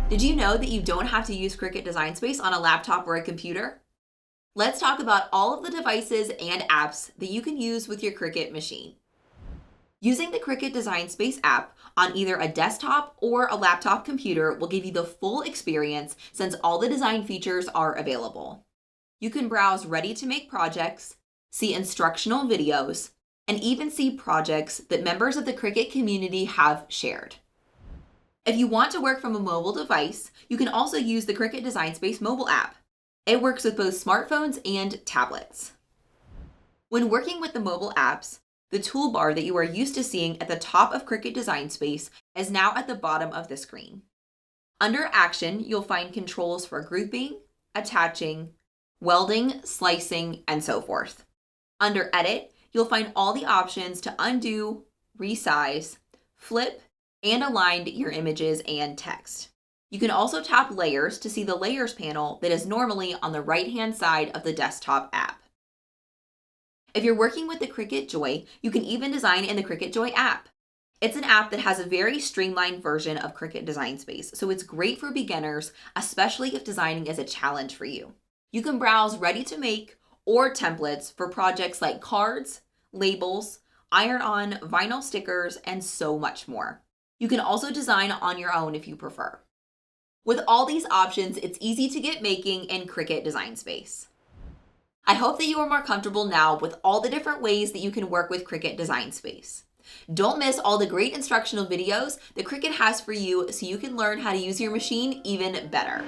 Did you know that you don't have to use Cricut Design Space on a laptop or a computer? Let's talk about all of the devices and apps that you can use with your Cricut machine. Using the Cricut Design Space app on either a desktop or a laptop computer will give you the full experience since all the design features are available. You can browse ready-to-make projects, see instructional videos, and even see projects that members of the Cricut community have shared. If you want to work from a mobile device, you can also use the Cricut Design Space mobile app. It works with both smartphones and tablets. When working with the mobile apps, the toolbar that you are used to seeing at the top of Cricut Design Space is now at the bottom of the screen. Under Action, you'll find controls for grouping, attaching, welding, slicing, and so forth. Under Edit, you'll find all the options to undo, resize, flip, and align your images and text. You can also tap Layers to see the Layers panel that is normally on the right-hand side of the desktop app. If you're working with the Cricut Joy, you can even design in the Cricut Joy app. It's an app that has a very streamlined version of Cricut Design Space, so it's great for beginners, especially if designing is a challenge for you. You can browse ready-to-make or templates for projects like cards, labels, iron-on vinyl stickers, and so much more. You can also design on your own if you prefer. With all these options, it's easy to get making in Cricut Design Space. I hope that you are more comfortable now with all the different ways that you can work with Cricut Design Space. Don't miss all the great instructional videos that Cricut has for you so you can learn how to use your machine even better.